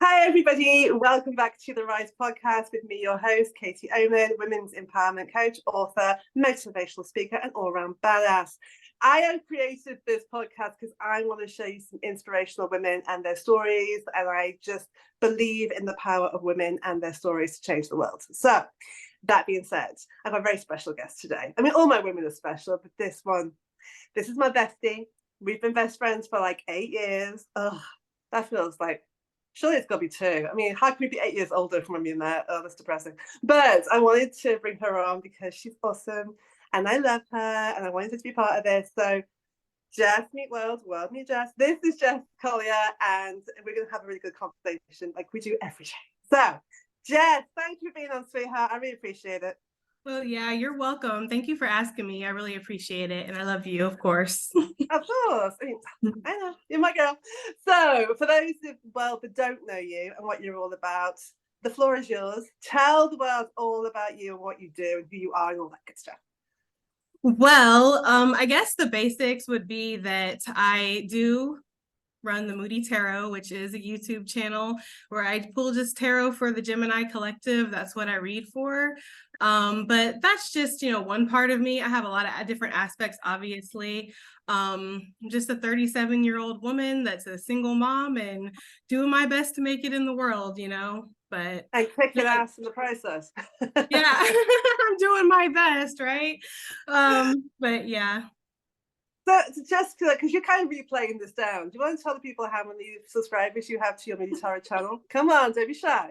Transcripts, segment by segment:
Hi, everybody. Welcome back to the Rise podcast with me, your host, Katie Oman, women's empowerment coach, author, motivational speaker, and all-round badass. I have created this podcast because I want to show you some inspirational women and their stories, and I just believe in the power of women and their stories to change the world. So, that being said, I have a very special guest today. I mean, all my women are special, but this is my bestie. We've been best friends for like 8 years. Oh, that feels like, surely it's got to be 2. I mean, how can we be 8 years older from when we met? Oh, that's depressing. But I wanted to bring her on because she's awesome and I love her and I wanted her to be part of this. So Jess meet world, world meet Jess. This is Jess Collier and we're going to have a really good conversation like we do every day. So Jess, thank you for being on, sweetheart. I really appreciate it. Well, yeah, you're welcome. Thank you for asking me. I really appreciate it. And I love you, of course. Of course. I know, you're my girl. So for those that don't know you and what you're all about, the floor is yours. Tell the world all about you and what you do and who you are and all that good stuff. Well, I guess the basics would be that I do run the Moody Tarot, which is a YouTube channel where I pull just tarot for the Gemini collective. That's what I read for. But that's just, one part of me. I have a lot of different aspects, obviously. I'm just a 37-year-old woman that's a single mom and doing my best to make it in the world, but and kicking ass in the process. Yeah, I'm doing my best, right? But yeah. So just because you're kind of replaying this down, do you want to tell the people how many subscribers you have to your Moody Tarot channel? Come on, don't be shy.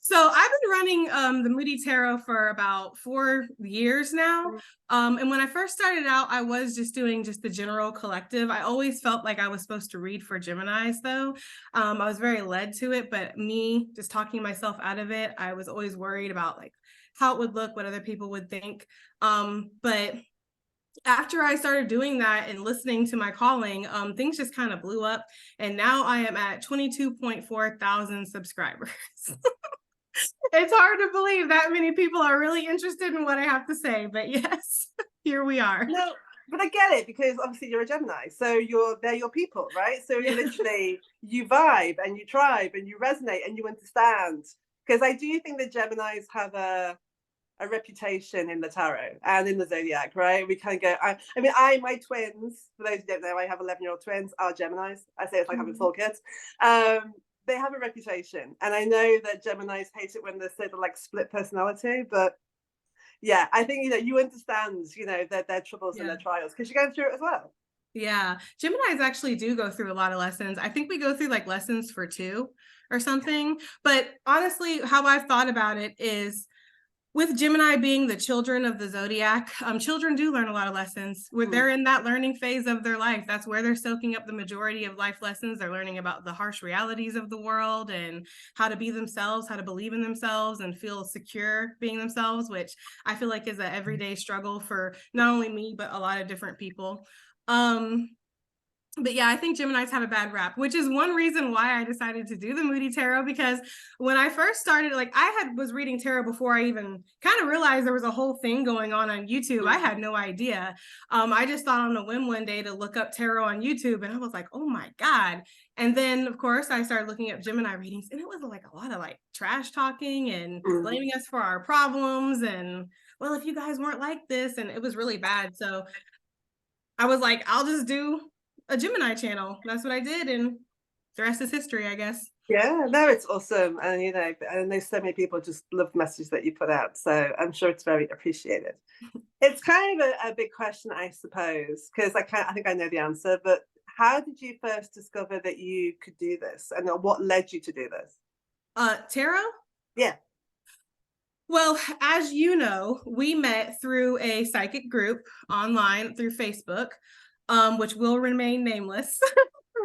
So I've been running the Moody Tarot for about 4 years now. And when I first started out, I was just doing just the general collective. I always felt like I was supposed to read for Geminis, though. I was very led to it, but me just talking myself out of it, I was always worried about like how it would look, what other people would think. But after I started doing that and listening to my calling, things just kind of blew up. And now I am at 22.4 thousand subscribers. It's hard to believe that many people are really interested in what I have to say, but yes, here we are. No, but I get it because obviously you're a Gemini, so they're your people, right? So you literally you vibe and you tribe and you resonate and you understand. Because I do think that Geminis have a reputation in the tarot and in the zodiac, right? We kind of go. My twins. For those who don't know, I have 11-year-old twins. Are Geminis. I say it's like having 4 kids. They have a reputation, and I know that Geminis hate it when they're sort of like split personality, but yeah, I think you understand their troubles and their trials because you're going through it as well. Yeah, Geminis actually do go through a lot of lessons. I think we go through like lessons for 2 or something. But honestly, how I've thought about it is with Gemini being the children of the zodiac, children do learn a lot of lessons. They're in that learning phase of their life. That's where they're soaking up the majority of life lessons. They're learning about the harsh realities of the world and how to be themselves, how to believe in themselves and feel secure being themselves, which I feel like is an everyday struggle for not only me, but a lot of different people. But yeah, I think Geminis have a bad rap, which is one reason why I decided to do the Moody Tarot, because when I first started, like was reading tarot before I even kind of realized there was a whole thing going on YouTube. I had no idea. I just thought on a whim one day to look up tarot on YouTube and I was like, oh my God. And then of course I started looking up Gemini readings and it was like a lot of like trash talking and blaming us for our problems. And well, if you guys weren't like this, and it was really bad. So I was like, I'll just do a Gemini channel. That's what I did, and the rest is history, I guess. Yeah, no, it's awesome, and I know so many people just love the message that you put out, so I'm sure it's very appreciated. It's kind of a big question, I suppose, because I think I know the answer, but how did you first discover that you could do this, and what led you to do this? Tarot? Yeah. Well, as you know, we met through a psychic group online through Facebook, which will remain nameless,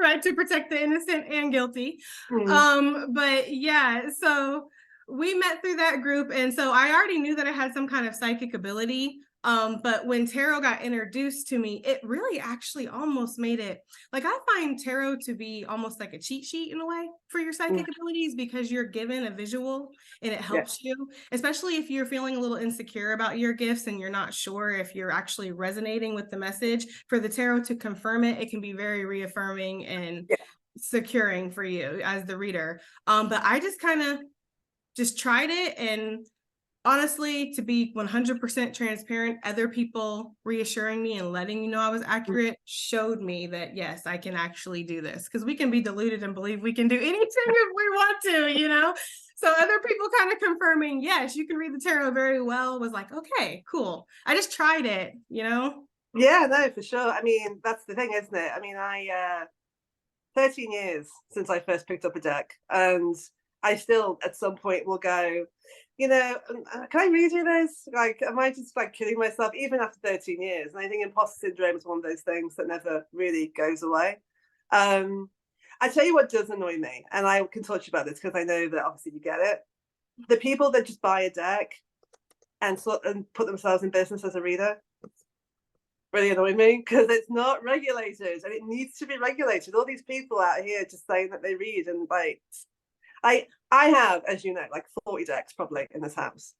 right, to protect the innocent and guilty. But yeah, so we met through that group, and so I already knew that I had some kind of psychic ability. But when tarot got introduced to me, it really actually almost made it like, I find tarot to be almost like a cheat sheet in a way for your psychic abilities, because you're given a visual and it helps you, especially if you're feeling a little insecure about your gifts and you're not sure if you're actually resonating with the message. For the tarot to confirm it, it can be very reaffirming and securing for you as the reader. But I just kind of just tried it, and honestly, to be 100% transparent, other people reassuring me and letting me know I was accurate showed me that, yes, I can actually do this, because we can be deluded and believe we can do anything if we want to, you know? So other people kind of confirming, yes, you can read the tarot very well, was like, okay, cool. I just tried it, you know? Yeah, no, for sure. I mean, that's the thing, isn't it? I mean, 13 years since I first picked up a deck, and I still at some point will go, you know, can I read you this? Like, am I just like kidding myself even after 13 years? And I think imposter syndrome is one of those things that never really goes away. I tell you what does annoy me, and I can talk to you about this because I know that obviously you get it. The people that just buy a deck and put themselves in business as a reader really annoy me, because it's not regulated and it needs to be regulated. All these people out here just saying that they read, and like, I have, as you know, like 40 decks probably in this house,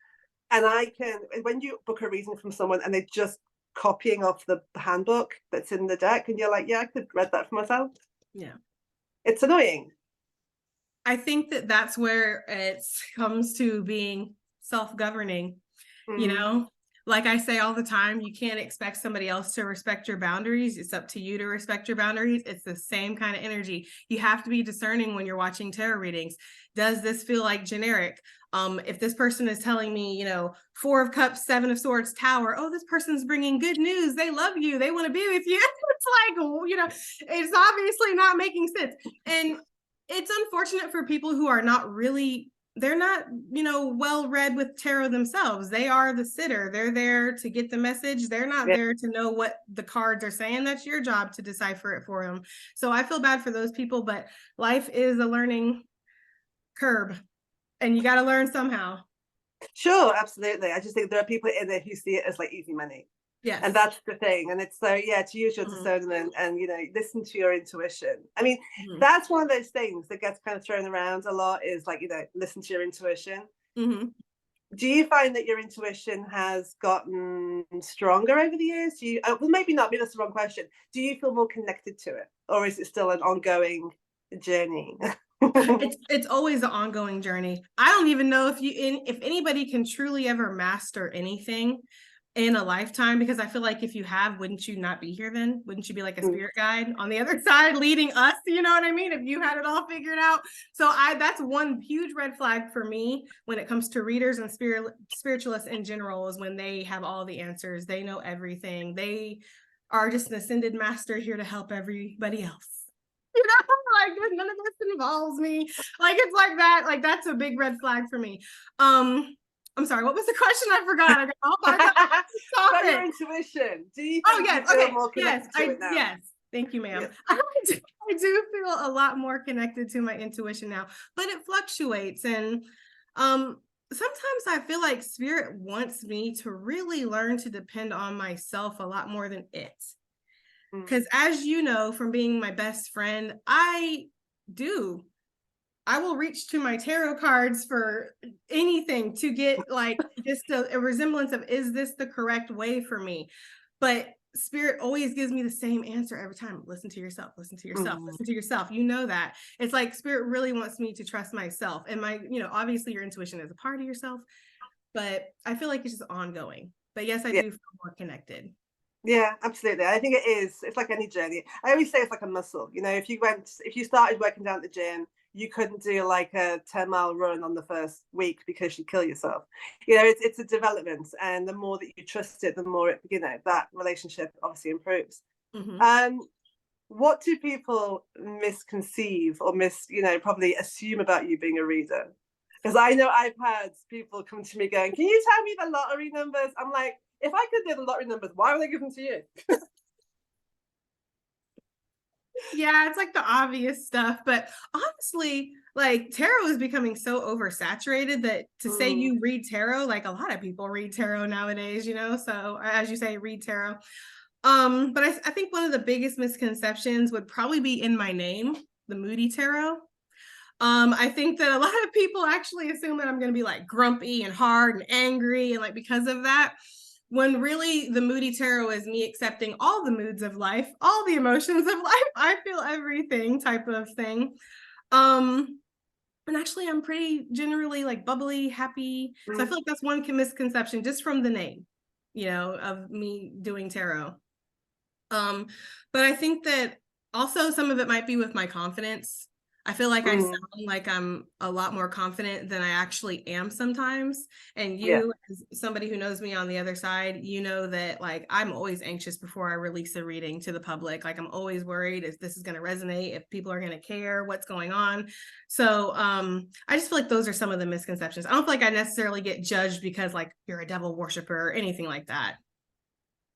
and I can, when you book a reading from someone and they're just copying off the handbook that's in the deck, and you're like, yeah, I could have read that for myself. Yeah. It's annoying. I think that that's where it comes to being self-governing, you know? Like I say all the time, you can't expect somebody else to respect your boundaries. It's up to you to respect your boundaries. It's the same kind of energy. You have to be discerning when you're watching tarot readings. Does this feel like generic? If this person is telling me, you know, 4 of Cups, 7 of Swords, Tower, oh, this person's bringing good news. They love you. They want to be with you. It's like, you know, it's obviously not making sense. And it's unfortunate for people who are not really, they're not, you know, well read with tarot themselves. They are the sitter. They're there to get the message. They're not there to know what the cards are saying. That's your job to decipher it for them. So I feel bad for those people, but life is a learning curve, and you got to learn somehow. Sure, absolutely. I just think there are people in there who see it as like easy money. Yes. And that's the thing. And it's so, yeah, to use your discernment and, you know, listen to your intuition. I mean, that's one of those things that gets kind of thrown around a lot, is like, you know, listen to your intuition. Do you find that your intuition has gotten stronger over the years? Do you, well, maybe not, maybe that's the wrong question. Do you feel more connected to it, or is it still an ongoing journey? It's always an ongoing journey. I don't even know if anybody can truly ever master anything in a lifetime, because I feel like if you have, wouldn't you not be here then? Wouldn't you be like a spirit guide on the other side leading us? You know what I mean? If you had it all figured out. So that's one huge red flag for me when it comes to readers and spiritualists in general, is when they have all the answers. They know everything. They are just an ascended master here to help everybody else. You know, like none of this involves me. Like, it's like that. Like, that's a big red flag for me. I'm sorry, what was the question? I forgot. I got all about your intuition. Do you think you feel more connected to it now? Yes. Thank you, ma'am. Yes. I do feel a lot more connected to my intuition now, but it fluctuates. And sometimes I feel like spirit wants me to really learn to depend on myself a lot more than it. Because as you know, from being my best friend, I will reach to my tarot cards for anything to get like just a resemblance of, is this the correct way for me? But spirit always gives me the same answer every time. Listen to yourself, listen to yourself, listen to yourself. You know that. It's like spirit really wants me to trust myself. And you know, obviously your intuition is a part of yourself, but I feel like it's just ongoing. But yes, I do feel more connected. Yeah, absolutely. I think it is. It's like any journey. I always say it's like a muscle. You know, if you started working down at the gym, you couldn't do like a 10-mile run on the first week because you'd kill yourself. You know, it's a development, and the more that you trust it, the more it, you know, that relationship obviously improves. What do people misconceive or you know, probably assume about you being a reader? Because I know I've had people come to me going, "Can you tell me the lottery numbers?" I'm like, if I could do the lottery numbers, why would I give them to you? Yeah, it's like the obvious stuff, but honestly, like tarot is becoming so oversaturated that to say you read tarot, like a lot of people read tarot nowadays, you know, so as you say, read tarot. But I think one of the biggest misconceptions would probably be in my name, the Moody Tarot. I think that a lot of people actually assume that I'm going to be like grumpy and hard and angry, and like because of that. when really the Moody Tarot is me accepting all the moods of life, all the emotions of life. I feel everything type of thing. And actually, I'm pretty generally like bubbly, happy. So I feel like that's one misconception just from the name, of me doing tarot. But I think that also some of it might be with my confidence. I feel like I sound like I'm a lot more confident than I actually am sometimes. And you, as somebody who knows me on the other side, you know that like I'm always anxious before I release a reading to the public. Like I'm always worried if this is going to resonate, if people are going to care what's going on. So I just feel like those are some of the misconceptions. I don't feel like I necessarily get judged because like you're a devil worshiper or anything like that.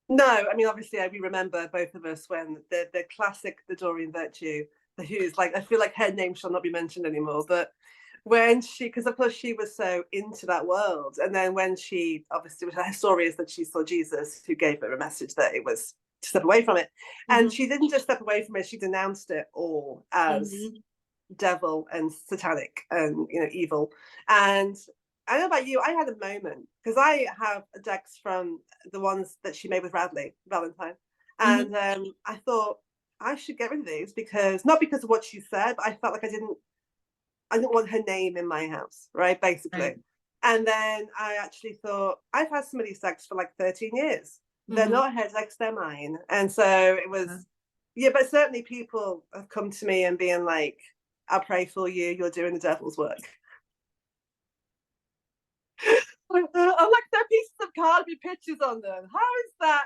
No, I mean, obviously, we remember both of us when the classic, the Doreen Virtue, who's like, I feel like her name shall not be mentioned anymore, but when because of course she was so into that world, and then when she, obviously, her story is that she saw Jesus, who gave her a message that it was to step away from it, and she didn't just step away from it, she denounced it all as devil and satanic and evil. And I don't know about you, I had a moment because I have decks from the ones that she made with Radley Valentine, and I thought I should get rid of these not because of what she said, but I felt like I didn't want her name in my house, right? Basically. Right. And then I actually thought, I've had some of these decks for like 13 years. They're not her decks, they're mine. And so it was, but certainly people have come to me and being like, I'll pray for you, you're doing the devil's work. I'm like, they're pieces of card with pictures on them. How is that?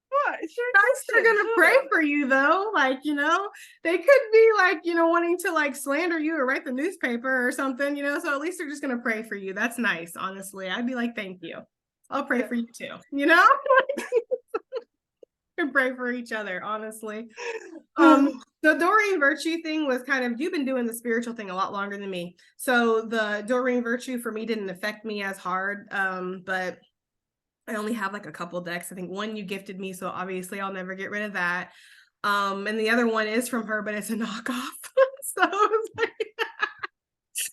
What? It's your they're gonna pray for you though. Like, they could be like, wanting to like slander you or write the newspaper or something, so at least they're just gonna pray for you. That's nice, honestly. I'd be like, thank you. I'll pray for you too, and pray for each other, honestly. The Doreen Virtue thing was kind of, you've been doing the spiritual thing a lot longer than me. So the Doreen Virtue for me didn't affect me as hard. But I only have like a couple decks. I think one you gifted me, so obviously I'll never get rid of that. And the other one is from her, but it's a knockoff. So it's like,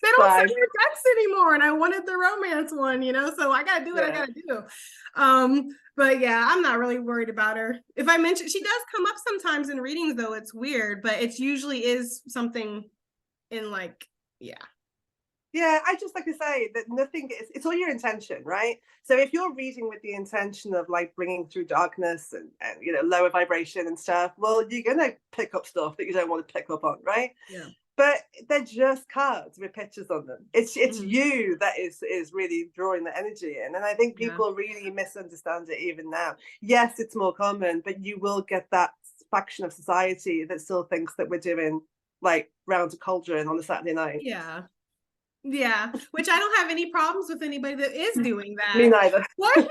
they don't sell your decks anymore, and I wanted the romance one, so I gotta do what I gotta do. But yeah, I'm not really worried about her. If I mention, she does come up sometimes in readings, though. It's weird, but it usually is something in like, Yeah, I just like to say that nothing it's all your intention, right? So if you're reading with the intention of like bringing through darkness and lower vibration and stuff, well, you're gonna pick up stuff that you don't want to pick up on, right? Yeah. But they're just cards with pictures on them. It's you that is really drawing the energy in, and I think people really misunderstand it even now. Yes, it's more common, but you will get that faction of society that still thinks that we're doing like round to cauldron on a Saturday night. Yeah, which I don't have any problems with anybody that is doing that. Me neither. What? Like,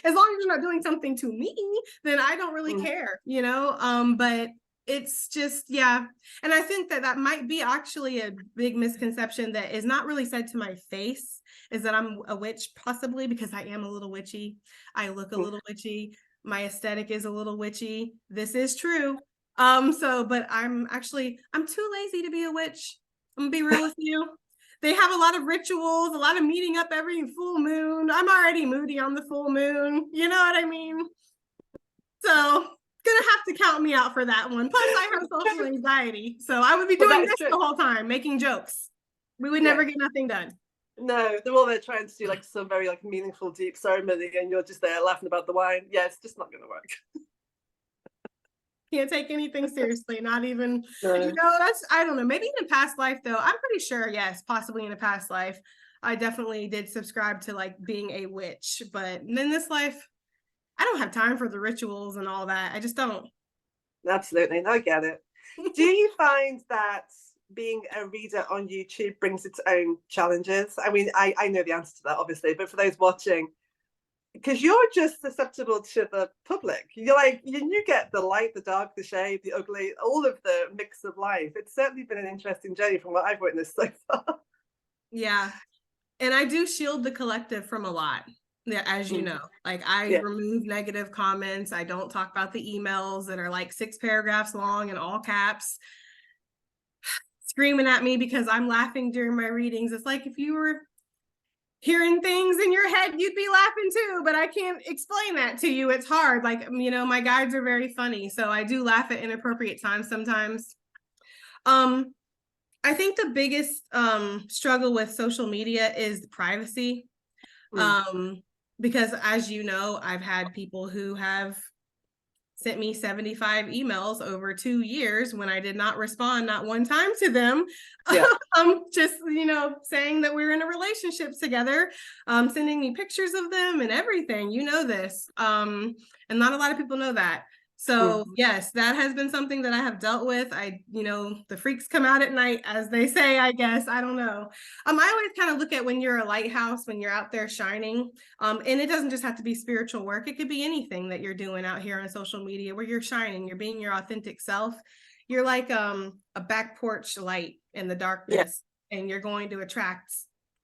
as long as you're not doing something to me, then I don't really care, but it's just, and I think that might be actually a big misconception that is not really said to my face, is that I'm a witch, possibly because I am a little witchy. I look a little witchy. My aesthetic is a little witchy. This is true. But I'm too lazy to be a witch. I'm gonna be real with you. They have a lot of rituals, a lot of meeting up every full moon. I'm already moody on the full moon. You know what I mean? So gonna have to count me out for that one. Plus, I have social anxiety, so I would be doing this the whole time, making jokes. We would never get nothing done. No, they're all there trying to do like some very like meaningful, deep ceremony, and you're just there laughing about the wine. Yeah, it's just not gonna work. Can't take anything seriously, not even, that's, I don't know, maybe in a past life though, I'm pretty sure, yes, possibly in a past life, I definitely did subscribe to like being a witch, but in this life, I don't have time for the rituals and all that. I just don't. Absolutely, I get it. Do you find that being a reader on YouTube brings its own challenges? I mean, I know the answer to that, obviously, but for those watching, because you're just susceptible to the public. You're like, you get the light, the dark, the shade, the ugly, all of the mix of life. It's certainly been an interesting journey from what I've witnessed so far. Yeah. And I do shield the collective from a lot, as you know. Like, I remove negative comments. I don't talk about the emails that are like 6 paragraphs long in all caps, screaming at me because I'm laughing during my readings. It's like, if you were hearing things in your head, you'd be laughing too, but I can't explain that to you. It's hard. Like, you know, my guides are very funny, so I do laugh at inappropriate times sometimes. I think the biggest struggle with social media is privacy. Because as you know, I've had people who have sent me 75 emails over 2 years when I did not respond not one time to them. Yeah. Just, you know, saying that we're in a relationship together, sending me pictures of them and everything, you know this. And not a lot of people know that. So yes, that has been something that I have dealt with. You know, the freaks come out at night, as they say, I guess. I don't know. I always kind of look at when you're a lighthouse, when you're out there shining. And it doesn't just have to be spiritual work. It could be anything that you're doing out here on social media where you're shining, you're being your authentic self. You're like a back porch light in the darkness, and you're going to attract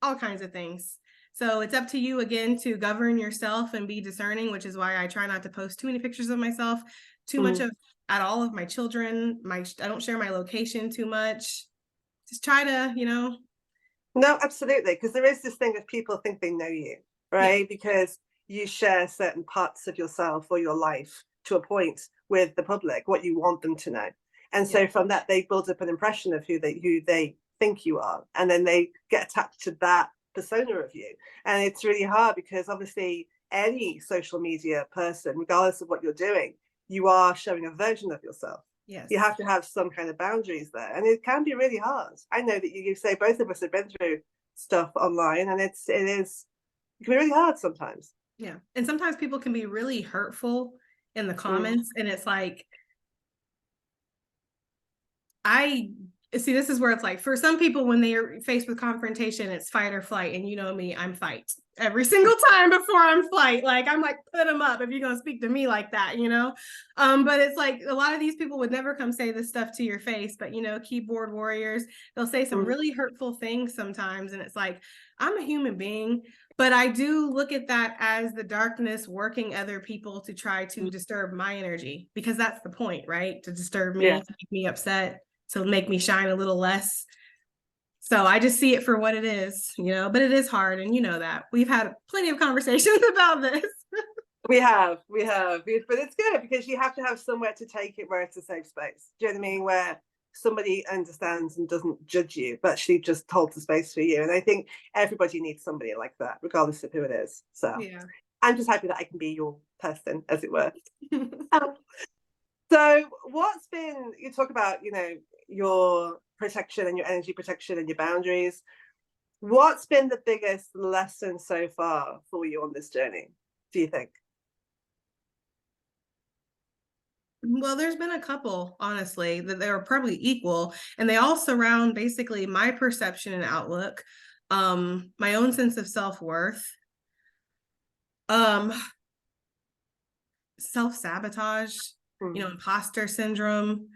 all kinds of things. So it's up to you again to govern yourself and be discerning, which is why I try not to post too many pictures of myself, too much of at all of my children. I don't share my location too much. Just try to, you know. No, absolutely. Because there is this thing of people think they know you, right? Yeah. Because you share certain parts of yourself or your life to a point with the public, what you want them to know. And so from that, they build up an impression of who they think you are. And then they get attached to that persona of you. And it's really hard because obviously any social media person, regardless of what you're doing, you are showing a version of yourself. Yes. You have to have some kind of boundaries there. And it can be really hard. I know that you say both of us have been through stuff online, and it can be really hard sometimes. Yeah. And sometimes people can be really hurtful in the comments. And it's like, see, this is where it's like, for some people, when they are faced with confrontation, it's fight or flight. And you know me, I'm fight every single time before I'm flight. Like, I'm like, put them up if you're going to speak to me like that, you know? But it's like, a lot of these people would never come say this stuff to your face, but, you know, keyboard warriors, they'll say some really hurtful things sometimes. And it's like, I'm a human being, but I do look at that as the darkness working other people to try to disturb my energy, because that's the point, right? To disturb me, to make me upset, to make me shine a little less. So I just see it for what it is, you know, but it is hard. And you know that. We've had plenty of conversations about this. We have, but it's good because you have to have somewhere to take it where it's a safe space. Do you know what I mean? Where somebody understands and doesn't judge you, but actually just holds the space for you. And I think everybody needs somebody like that, regardless of who it is. So yeah. I'm just happy that I can be your person, as it were. So what's been, you talk about, you know, your protection and your energy protection and your boundaries. What's been the biggest lesson so far for you on this journey, do you think? Well, there's been a couple, honestly, that they're probably equal, and they all surround basically my perception and outlook, my own sense of self-worth, self-sabotage, you know, imposter syndrome.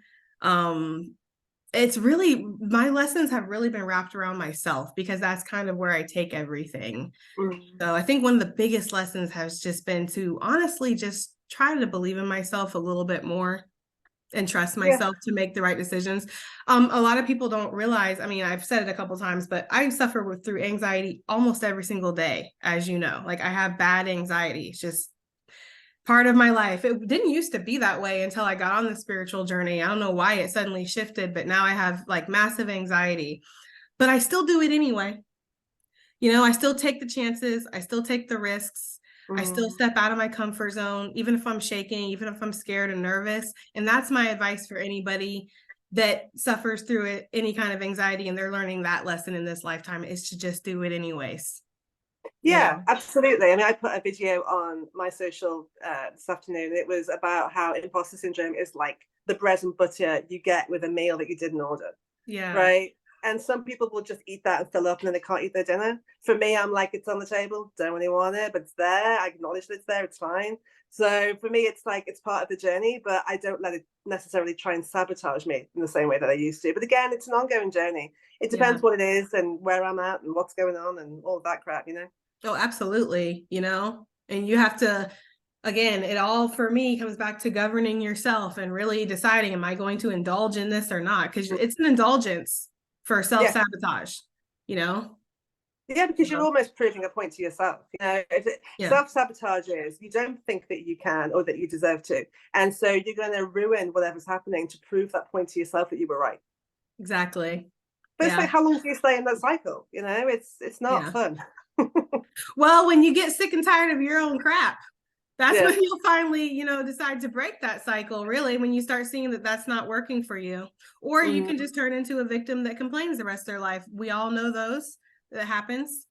It's really, my lessons have really been wrapped around myself, because that's kind of where I take everything. So I think one of the biggest lessons has just been to honestly just try to believe in myself a little bit more and trust myself to make the right decisions. A lot of people don't realize, I mean, I've said it a couple of times, but I suffer through anxiety almost every single day, as you know. Like, I have bad anxiety. It's just part of my life. It didn't used to be that way until I got on the spiritual journey. I don't know why it suddenly shifted, but now I have like massive anxiety, but I still do it anyway. You know, I still take the chances. I still take the risks. I still step out of my comfort zone, even if I'm shaking, even if I'm scared and nervous. And that's my advice for anybody that suffers through it, any kind of anxiety, and they're learning that lesson in this lifetime, is to just do it anyways. Yeah, absolutely. I mean, I put a video on my social this afternoon. It was about how imposter syndrome is like the bread and butter you get with a meal that you didn't order. Yeah. Right. And some people will just eat that and fill up, and then they can't eat their dinner. For me, I'm like, it's on the table, don't really want it, but it's there. I acknowledge that it's there, it's fine. So for me, it's like, it's part of the journey, but I don't let it necessarily try and sabotage me in the same way that I used to. But again, it's an ongoing journey. It depends what it is and where I'm at and what's going on and all that crap, you know? Oh, absolutely. You know, and you have to, again, it all for me comes back to governing yourself and really deciding, am I going to indulge in this or not? Because it's an indulgence for self-sabotage, you know? Yeah, because you you're know? almost proving a point to yourself. Yeah, Self-sabotage is you don't think that you can or that you deserve to. And so you're going to ruin whatever's happening to prove that point to yourself that you were right. exactly. But it's Yeah, like, how long do you stay in that cycle? It's not yeah. fun. Well, when you get sick and tired of your own crap, that's Yeah. when you'll finally, decide to break that cycle, really, when you start seeing that that's not working for you. Or you can just turn into a victim that complains the rest of their life. We all know those. That happens.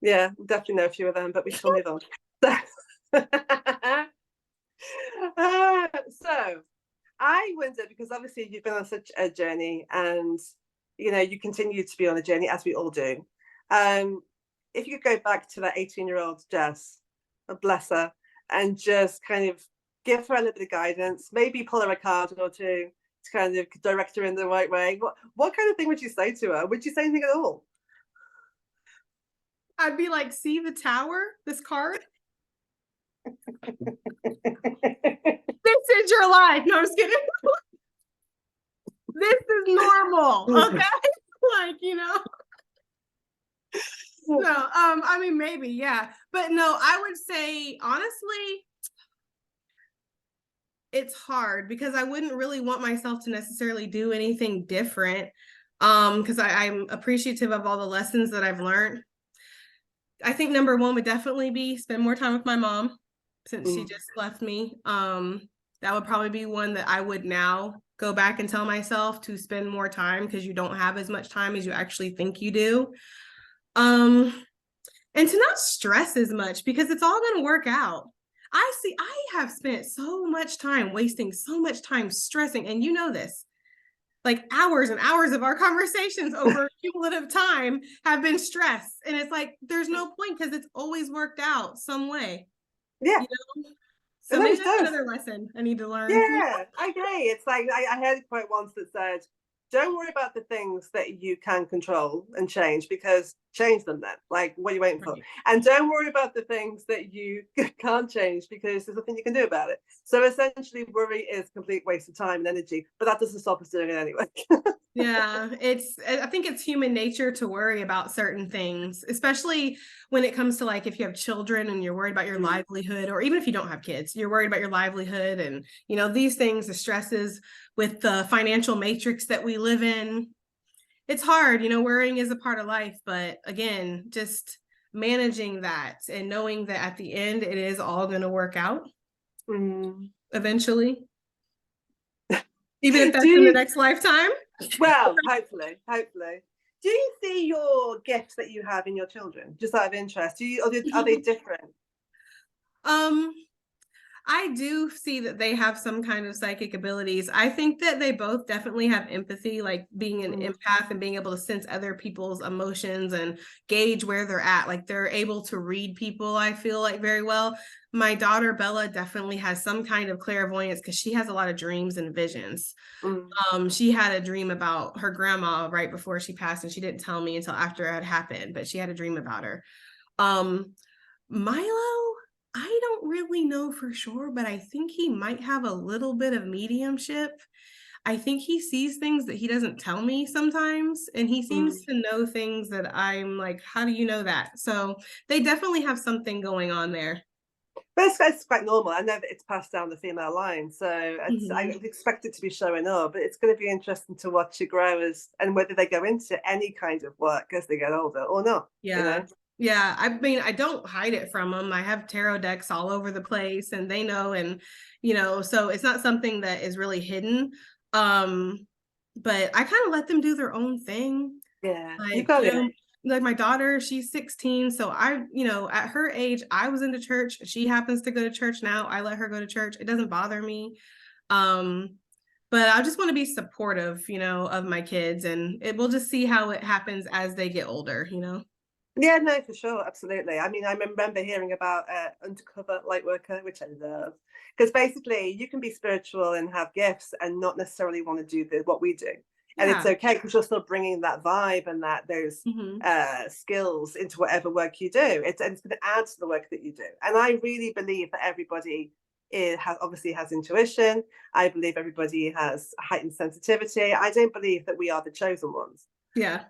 Yeah, definitely know a few of them, but we shall move on. So I wonder, because obviously you've been on such a journey, and you continue to be on a journey, as we all do. If you could go back to that 18-year-old Jess, bless her, and just kind of give her a little bit of guidance, maybe pull her a card or two to kind of direct her in the right way, what kind of thing would you say to her? Would you say anything at all? I'd be like, see the tower, this card? This is your life. No, I'm just kidding. This is normal. Okay. Like, No, I mean, maybe, yeah. But no, I would say, honestly, it's hard because I wouldn't really want myself to necessarily do anything different. Because I'm appreciative of all the lessons that I've learned. I think number one would definitely be spend more time with my mom since she just left me. That would probably be one that I would now go back and tell myself to spend more time, because you don't have as much time as you actually think you do. And to not stress as much, because it's all going to work out. I have spent so much time wasting so much time stressing, and you know this. Like hours and hours of our conversations over cumulative time have been stress. And it's like, there's no point, because it's always worked out some way. Yeah, So it maybe always that's does. another lesson I need to learn. Yeah, I agree. It's like I heard a quote once that said, "Don't worry about the things that you can control and change, because change them then. Like, what are you waiting for? Right. And don't worry about the things that you can't change, because there's nothing you can do about it." So essentially, worry is a complete waste of time and energy, but that doesn't stop us doing it anyway. Yeah, I think it's human nature to worry about certain things, especially when it comes to, like, if you have children and you're worried about your livelihood, or even if you don't have kids, you're worried about your livelihood and, these things, the stresses with the financial matrix that we live in. It's hard, worrying is a part of life, but again, just managing that and knowing that at the end, it is all going to work out eventually, even if that's in the next lifetime. Well, hopefully. Do you see your gifts that you have in your children, just out of interest? Are they different? Um, I do see that they have some kind of psychic abilities. I think that they both definitely have empathy, like being an empath and being able to sense other people's emotions and gauge where they're at. Like, they're able to read people, I feel like, very well. My daughter Bella definitely has some kind of clairvoyance, because she has a lot of dreams and visions. She had a dream about her grandma right before she passed, and she didn't tell me until after it had happened, but she had a dream about her. Milo, I don't really know for sure, but I think he might have a little bit of mediumship. I think he sees things that he doesn't tell me sometimes, and he seems to know things that I'm like, how do you know that? So they definitely have something going on there. But it's quite normal. I know that it's passed down the female line, so I expect it to be showing up. But it's going to be interesting to watch it grow, and whether they go into any kind of work as they get older or not. Yeah. Yeah. I mean, I don't hide it from them. I have tarot decks all over the place, and they know, and, so it's not something that is really hidden. But I kind of let them do their own thing. Yeah, you Like, got it. like my daughter, she's 16. So at her age, I was into church. She happens to go to church now. I let her go to church. It doesn't bother me. But I just want to be supportive, of my kids, and we'll just see how it happens as they get older. Yeah, no, for sure, absolutely. I mean, I remember hearing about undercover light worker, which I love, because basically you can be spiritual and have gifts and not necessarily want to do what we do, and it's Yeah. okay, because you're still bringing that vibe and those skills into whatever work you do. It's going to add to the work that you do, and I really believe that everybody obviously has intuition. I believe everybody has heightened sensitivity. I don't believe that we are the chosen ones. Yeah.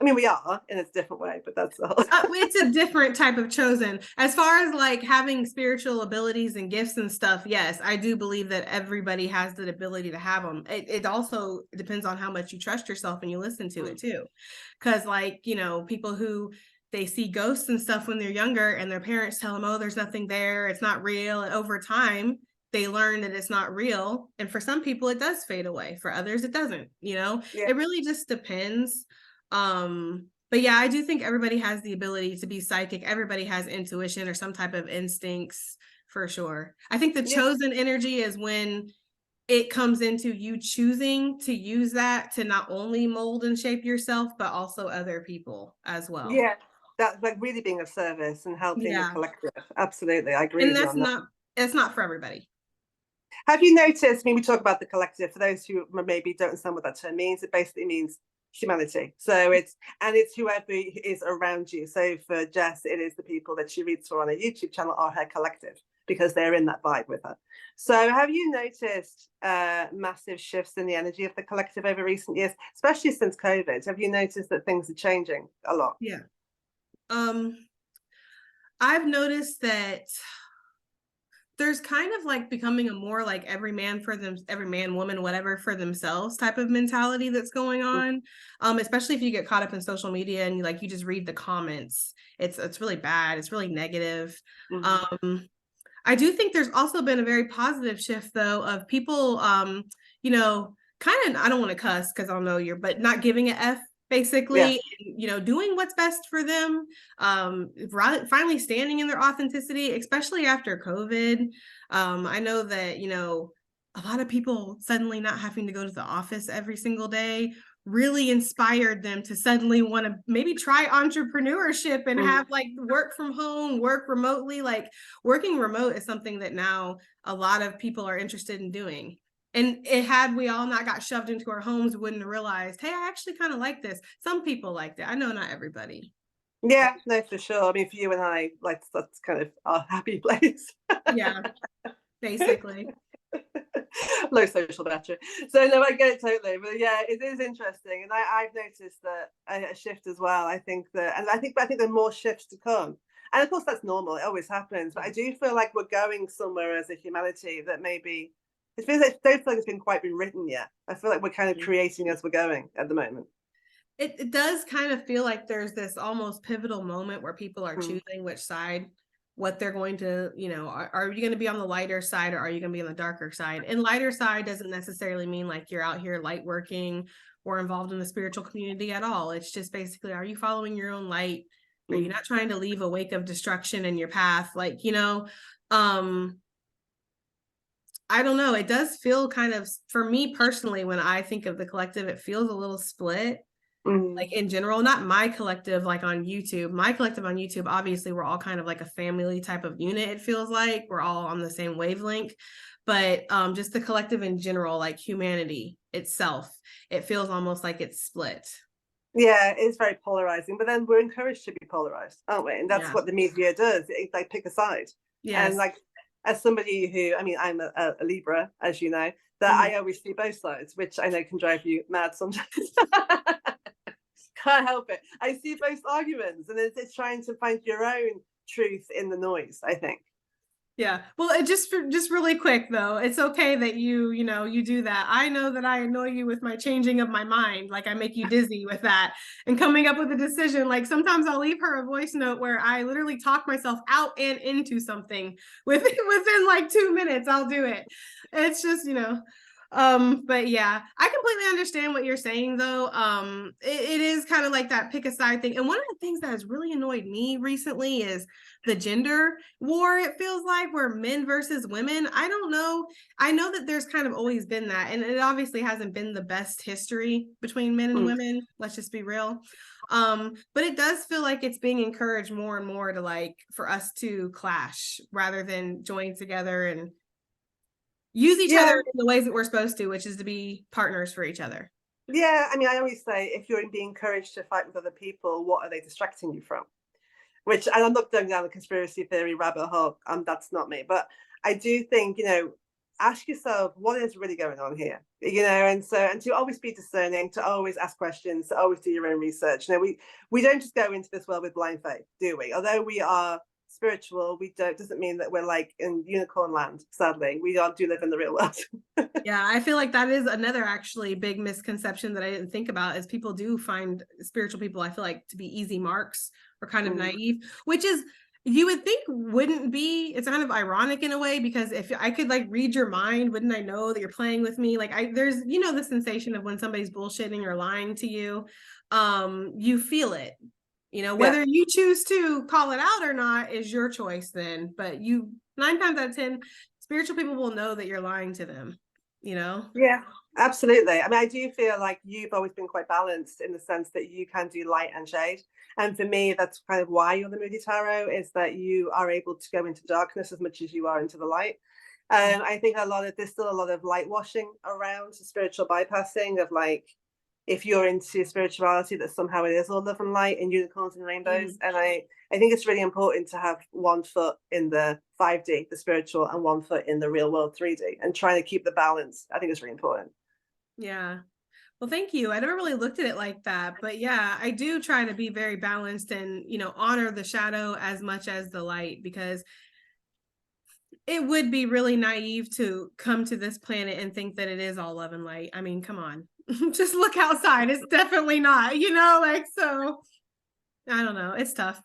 I mean, we are in a different way, but that's all. It's a different type of chosen. As far as like having spiritual abilities and gifts and stuff, yes, I do believe that everybody has the ability to have them. It also depends on how much you trust yourself and you listen to it too. Because like, you know, people who they see ghosts and stuff when they're younger and their parents tell them, oh, there's nothing there, it's not real. And over time, they learn that it's not real. And for some people, it does fade away. For others, it doesn't, you know, Yeah. it really just depends. But yeah, I do think everybody has the ability to be psychic. Everybody has intuition or some type of instincts for sure. I think the chosen energy is when it comes into you choosing to use that to not only mold and shape yourself, but also other people as well. Yeah. That's like really being of service and helping the collective. Absolutely. I agree And with you on that. It's not for everybody. Have you noticed, I mean, we talk about the collective, for those who maybe don't understand what that term means, it basically means humanity. So it's whoever is around you. So for Jess, it is the people that she reads for on her YouTube channel are her collective, because they're in that vibe with her. So have you noticed massive shifts in the energy of the collective over recent years, especially since COVID? Have you noticed that things are changing a lot? Yeah. I've noticed that there's kind of like becoming a more like every man, woman, whatever, for themselves type of mentality that's going on. Especially if you get caught up in social media and you just read the comments. It's really bad. It's really negative. I do think there's also been a very positive shift though of people, kind of, I don't want to cuss because I don't know but not giving a F basically, doing what's best for them, finally standing in their authenticity, especially after COVID. I know that, a lot of people suddenly not having to go to the office every single day really inspired them to suddenly want to maybe try entrepreneurship and have like work from home, work remotely. Like working remote is something that now a lot of people are interested in doing. And had we all not got shoved into our homes, we wouldn't have realized, hey, I actually kind of like this. Some people liked it. I know not everybody. Yeah, no, for sure. I mean, for you and I, like that's kind of our happy place. Yeah, basically. Low social battery. So no, I get it totally. But yeah, it is interesting, and I've noticed that a shift as well. I think that, and I think there are more shifts to come. And of course, that's normal. It always happens. But I do feel like we're going somewhere as a humanity that maybe it feels like don't feel like it's quite been written yet. I feel like we're kind of creating as we're going at the moment. It does kind of feel like there's this almost pivotal moment where people are choosing which side, what they're going to, are you going to be on the lighter side or are you going to be on the darker side? And lighter side doesn't necessarily mean like you're out here light working or involved in the spiritual community at all. It's just basically, are you following your own light? Are you not trying to leave a wake of destruction in your path? Like, I don't know. It does feel kind of, for me personally, when I think of the collective, it feels a little split. Like in general, not my collective, like on YouTube. My collective on YouTube, obviously, we're all kind of like a family type of unit. It feels like we're all on the same wavelength, but just the collective in general, like humanity itself, it feels almost like it's split. Yeah, it's very polarizing, but then we're encouraged to be polarized, aren't we? And that's what the media does. It like pick a side. Yes. And like as somebody who, I mean, I'm a Libra, as you know, that I always see both sides, which I know can drive you mad sometimes. Can't help it. I see both arguments, and it's trying to find your own truth in the noise, I think. Yeah. Well, it just really quick though. It's okay that you do that. I know that I annoy you with my changing of my mind. Like I make you dizzy with that and coming up with a decision. Like sometimes I'll leave her a voice note where I literally talk myself out and into something within like 2 minutes. I'll do it. It's just, but yeah, I completely understand what you're saying though. It is kind of like that pick a side thing. And one of the things that has really annoyed me recently is the gender war. It feels like where men versus women. I don't know. I know that there's kind of always been that, and it obviously hasn't been the best history between men and women. Let's just be real. But it does feel like it's being encouraged more and more to like for us to clash rather than join together and use each other in the ways that we're supposed to, which is to be partners for each other. Yeah, I mean, I always say if you're being encouraged to fight with other people, what are they distracting you from? Which, and I'm not going down the conspiracy theory rabbit hole, that's not me. But I do think, ask yourself what is really going on here, and to always be discerning, to always ask questions, to always do your own research. We don't just go into this world with blind faith, do we? Although we are spiritual, we don't doesn't mean that we're like in unicorn land. Sadly, we do live in the real world. Yeah, I feel like that is another actually big misconception that I didn't think about, is people do find spiritual people, I feel like, to be easy marks or kind of naive, which is, you would think wouldn't be. It's kind of ironic in a way, because if I could like read your mind, wouldn't I know that you're playing with me? Like there's, the sensation of when somebody's bullshitting or lying to you, you feel it, whether you choose to call it out or not is your choice then, but 9 times out of 10, spiritual people will know that you're lying to them. Yeah, absolutely. I mean, I do feel like you've always been quite balanced in the sense that you can do light and shade. And for me, that's kind of why you're the Moody Tarot, is that you are able to go into darkness as much as you are into the light. I think there's still a lot of light washing around, spiritual bypassing of like, if you're into spirituality, that somehow it is all love and light and unicorns and rainbows. And I think it's really important to have 1 foot in the 5D, the spiritual, and 1 foot in the real world 3D, and trying to keep the balance. I think it's really important. Yeah. Well, thank you. I never really looked at it like that, but yeah, I do try to be very balanced and, honor the shadow as much as the light, because it would be really naive to come to this planet and think that it is all love and light. I mean, come on, just look outside. It's definitely not, so I don't know. It's tough.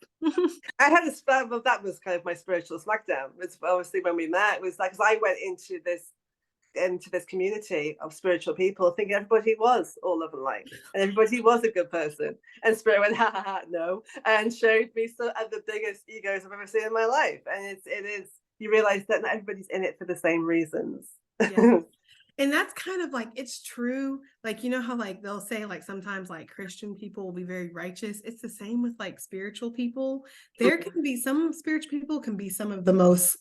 I had that was kind of my spiritual smackdown. It's obviously when we met, it was like, because I went into this community of spiritual people thinking everybody was all love and light and everybody was a good person, and spirit went ha, no, and showed me the biggest egos I've ever seen in my life. And it is you realize that not everybody's in it for the same reasons. Yeah. And that's kind of like, it's true. Like, how like they'll say like sometimes like Christian people will be very righteous. It's the same with like spiritual people. There can be some spiritual people can be some of the most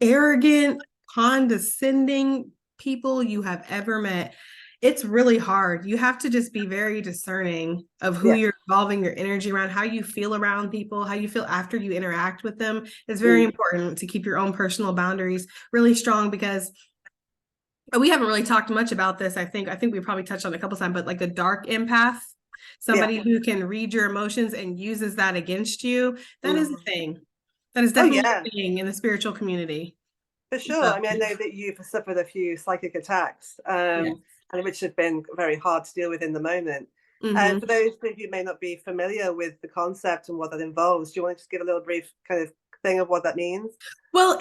arrogant, condescending people you have ever met. It's really hard. You have to just be very discerning of who you're involving your energy around, how you feel around people, how you feel after you interact with them. It's very important to keep your own personal boundaries really strong, because we haven't really talked much about this. I think we probably touched on it a couple times, but like the dark empath, somebody who can read your emotions and uses that against you, that is a thing. That is definitely a thing in the spiritual community. For sure. I mean, I know that you've suffered a few psychic attacks, and which have been very hard to deal with in the moment. And for those of you who may not be familiar with the concept and what that involves, do you want to just give a little brief kind of thing of what that means? Well,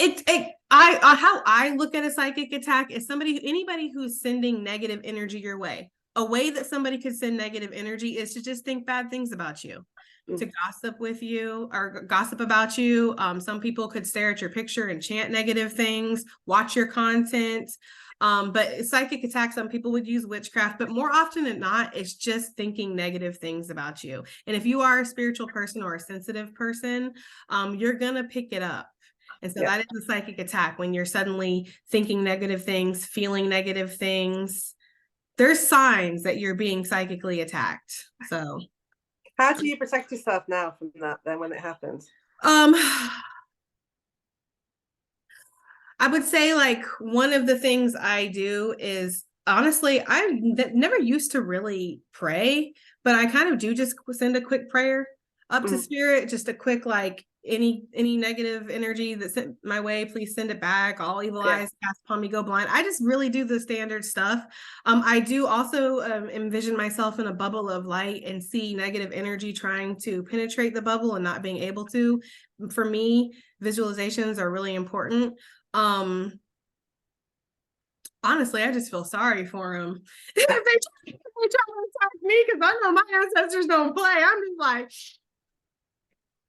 how I look at a psychic attack is anybody who's sending negative energy your way. A way that somebody could send negative energy is to just think bad things about you, to gossip with you or gossip about you. Some people could stare at your picture and chant negative things, watch your content. But psychic attacks, some people would use witchcraft, but more often than not, it's just thinking negative things about you. And if you are a spiritual person or a sensitive person, you're going to pick it up. And so that is a psychic attack, when you're suddenly thinking negative things, feeling negative things. There's signs that you're being psychically attacked. So how do you protect yourself now from that then when it happens? I would say like one of the things I do is, honestly, I never used to really pray, but I kind of do just send a quick prayer up to spirit, just a quick like, any negative energy that's sent my way, please send it back. All evil eyes cast upon me go blind. I just really do the standard stuff. I do also envision myself in a bubble of light and see negative energy trying to penetrate the bubble and not being able to. For me, visualizations are really important. Honestly, I just feel sorry for them. They try to attack me because I know my ancestors don't play. I'm just like,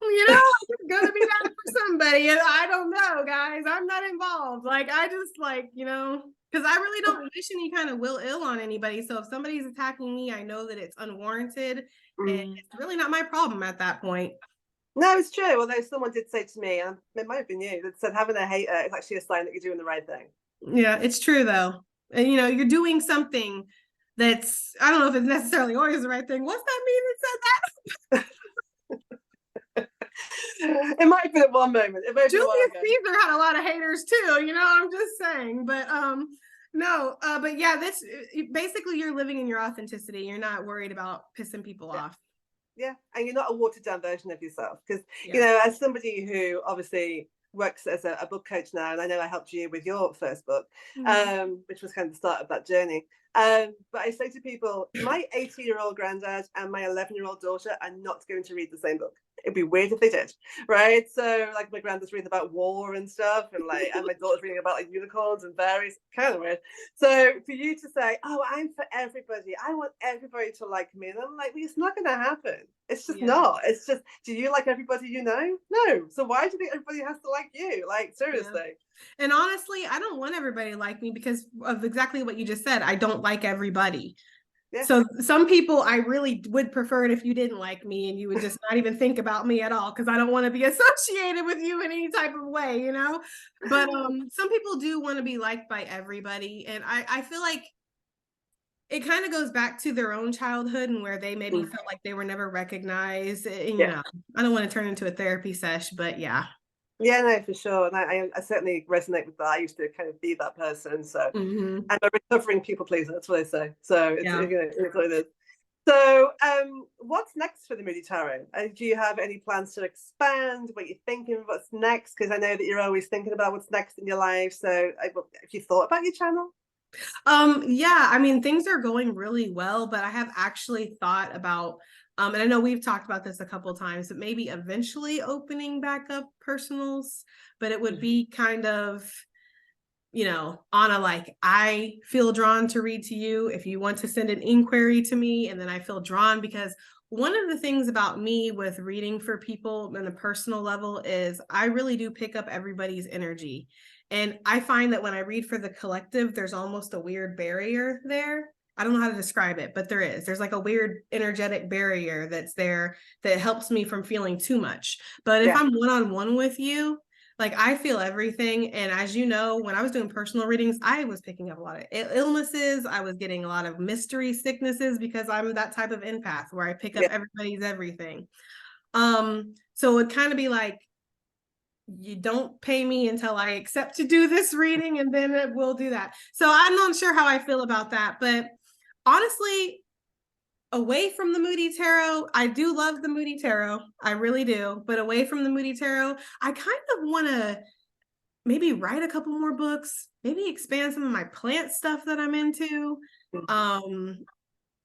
it's gonna be bad for somebody, and I don't know, guys. I'm not involved. Like, I just like, because I really don't wish any kind of ill on anybody. So if somebody's attacking me, I know that it's unwarranted, and it's really not my problem at that point. No, it's true. Although someone did say to me, and it might have been you, that said having a hater is actually a sign that you're doing the right thing. Yeah, it's true though. And you're doing something that's, I don't know if it's necessarily always the right thing. What's that mean that said that? It might have been at one moment. It might have been a while Julius ago. Caesar had a lot of haters too, you know, I'm just saying. But no, but yeah, this basically you're living in your authenticity. You're not worried about pissing people off. Yeah, and you're not a watered down version of yourself. Because, Yeah. you know, as somebody who obviously works as a book coach now, and I know I helped you with your first book, which was kind of the start of that journey. But I say to people, my 80-year-old granddad and my 11-year-old daughter are not going to read the same book. It'd be weird if they did, right? So, like, my granddad's reading about war and stuff, and my daughter's reading about like unicorns and fairies, kind of weird. So, for you to say, "Oh, I'm for everybody. I want everybody to like me," and I'm like, well, it's not going to happen. It's just not. It's just, do you like everybody you know? No. So why do you think everybody has to like you? Like, seriously. Yeah. And honestly, I don't want everybody to like me because of exactly what you just said. I don't like everybody. Yeah. So some people I really would prefer it if you didn't like me and you would just not even think about me at all, because I don't want to be associated with you in any type of way, you know. But some people do want to be liked by everybody, and I feel like it kind of goes back to their own childhood and where they maybe felt like they were never recognized. And, you know, I don't want to turn into a therapy sesh, but yeah. Yeah, no, for sure. And I certainly resonate with that. I used to kind of be that person. So I'm a recovering people pleaser. That's what I say. So it's, you know, it's what it is. So what's next for the Moody Tarot? Do you have any plans to expand? What you're thinking? What's next? Because I know that you're always thinking about what's next in your life. So have you thought about your channel? Yeah, I mean, things are going really well, but I have actually thought about and I know we've talked about this a couple of times, but maybe eventually opening back up personals, but it would be kind of, you know, on a like, I feel drawn to read to you if you want to send an inquiry to me, and then I feel drawn because one of the things about me with reading for people on a personal level is I really do pick up everybody's energy. And I find that when I read for the collective, there's almost a weird barrier there. I don't know how to describe it, but there is. There's like a weird energetic barrier that's there that helps me from feeling too much. But if I'm one-on-one with you, like I feel everything. And as you know, when I was doing personal readings, I was picking up a lot of illnesses. I was getting a lot of mystery sicknesses because I'm that type of empath where I pick up everybody's everything. So it'd kind of be like, you don't pay me until I accept to do this reading, and then we'll do that. So I'm not sure how I feel about that, but honestly, away from the Moody Tarot, I do love the Moody Tarot. I really do. But away from the Moody Tarot, I kind of want to maybe write a couple more books, maybe expand some of my plant stuff that I'm into.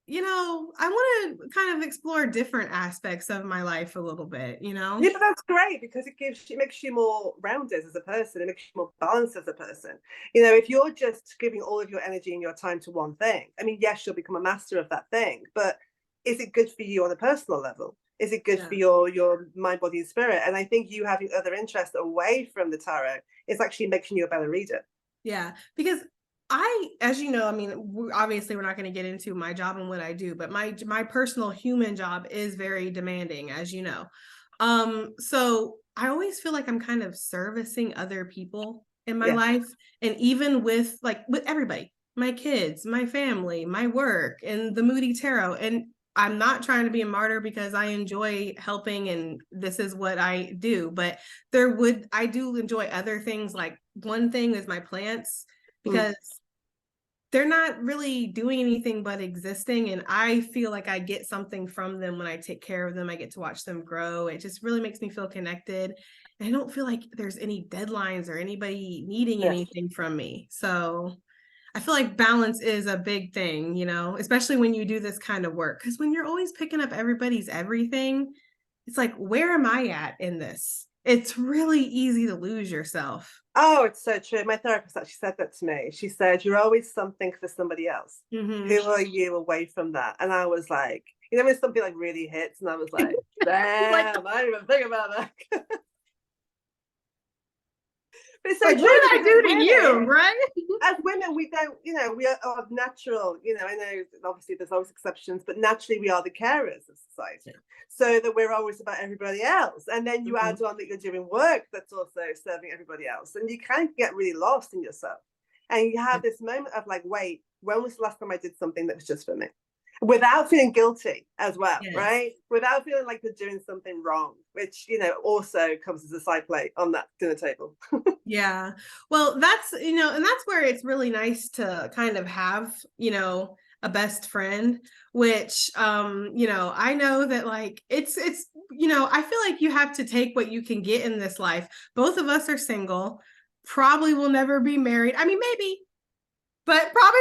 You know, I want to kind of explore different aspects of my life a little bit, you know? Yeah, but that's great because it makes you more rounded as a person. It makes you more balanced as a person. You know, if you're just giving all of your energy and your time to one thing, I mean, yes, you'll become a master of that thing, but is it good for you on a personal level? Is it good for your mind, body, and spirit? And I think you having other interests away from the tarot is actually making you a better reader. Yeah, because as you know, I mean, obviously we're not going to get into my job and what I do, but my personal human job is very demanding, as you know. So I always feel like I'm kind of servicing other people in my life, and even with everybody, my kids, my family, my work, and the Moody Tarot. And I'm not trying to be a martyr because I enjoy helping and this is what I do, but I do enjoy other things. Like one thing is my plants, because they're not really doing anything but existing. And I feel like I get something from them when I take care of them. I get to watch them grow. It just really makes me feel connected. And I don't feel like there's any deadlines or anybody needing anything from me. So I feel like balance is a big thing, you know, especially when you do this kind of work. Because when you're always picking up everybody's everything, it's like, where am I at in this? It's really easy to lose yourself. Oh, it's so true. My therapist actually said that to me. She said, you're always something for somebody else. Who are you away from that? And I was like, you know, when something like really hits, and I was like, damn, I didn't even think about that. But it's so like, true, what did I do to you, right? As women, we don't, you know, we are natural, you know, I know obviously there's always exceptions, but naturally we are the carers of society. So that we're always about everybody else. And then you add on that you're doing work that's also serving everybody else. And you kind of get really lost in yourself. And you have this moment of like, wait, when was the last time I did something that was just for me? without feeling guilty as well, Yes. right? Without feeling like they're doing something wrong, which, you know, also comes as a side plate on that dinner table. Yeah. Well, that's, you know, and that's where it's really nice to kind of have, you know, a best friend, which you know, I know that like it's you know, I feel like you have to take what you can get in this life. Both of us are single, probably will never be married. I mean, maybe, but probably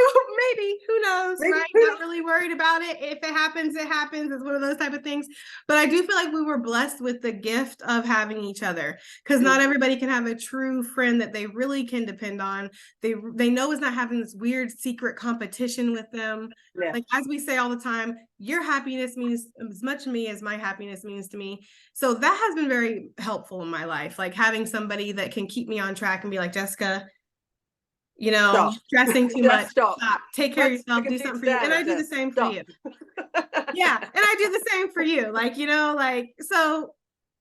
maybe, who knows, Maybe, right? Not really worried about it. If it happens, it happens. It's one of those type of things. But I do feel like we were blessed with the gift of having each other, because not everybody can have a true friend that they really can depend on. They know is not having this weird secret competition with them. yeah. Like, as we say all the time, your happiness means as much to me as my happiness means to me. So that has been very helpful in my life, like having somebody that can keep me on track and be like, Jessica, you know, Stop. stressing too Just much. stop. Stop. Take care of Put the yourself. Do computer something for you. And down, I do the just same for stop. you. Yeah. And I do the same for you. Like, you know, like, so.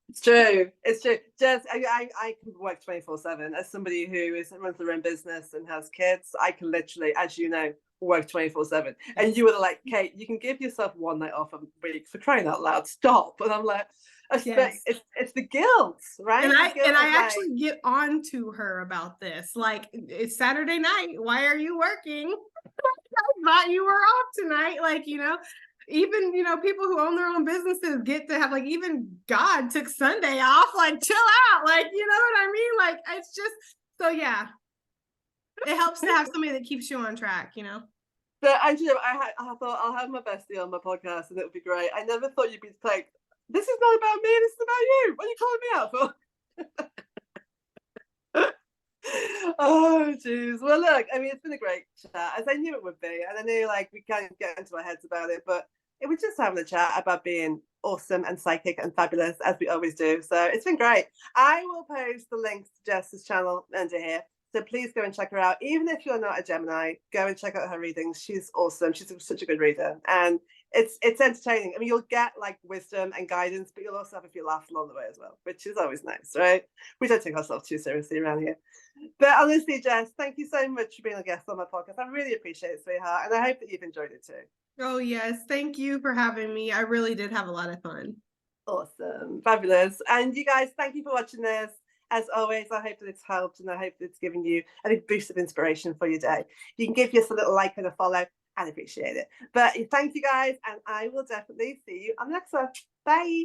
It's true. It's true. Just I can work 24/7 as somebody who runs their own business and has kids. I can literally, as you know, work 24/7. And you were like, Kate, you can give yourself one night off a week, for crying out loud. Stop. And I'm like, Yes. it's the guilt, right? And The guilt I of, actually get on to her about this. Like, it's Saturday night. Why are you working? I thought you were off tonight. Like, you know, even, you know, people who own their own businesses get to have, like, even God took Sunday off. Like, chill out. Like, you know what I mean? Like, it's just, so yeah, it helps to have somebody that keeps you on track, you know? So Angela, I thought I'll have my bestie on my podcast and it would be great. I never thought you'd be like, this is not about me, this is about you. What are you calling me out for? Oh jeez. Well, look, I mean, it's been a great chat, as I knew it would be, and I knew like we can't get into our heads about it, but it was just having a chat about being awesome and psychic and fabulous as we always do. So it's been great. I will post the links to Jess's channel under here, so please go and check her out. Even if you're not a Gemini, go and check out her readings. She's awesome. She's such a good reader, and it's entertaining. I mean, you'll get like wisdom and guidance, but you'll also have a few laughs along the way as well, which is always nice, right? We don't take ourselves too seriously around here. But honestly, Jess, thank you so much for being a guest on my podcast. I really appreciate it, sweetheart, and I hope that you've enjoyed it too. Oh, yes. Thank you for having me. I really did have a lot of fun. Awesome. Fabulous. And you guys, thank you for watching this. As always, I hope that it's helped and I hope that it's given you a big boost of inspiration for your day. You can give us a little like and a follow. I'd appreciate it. But thank you guys, and I will definitely see you on the next one. Bye.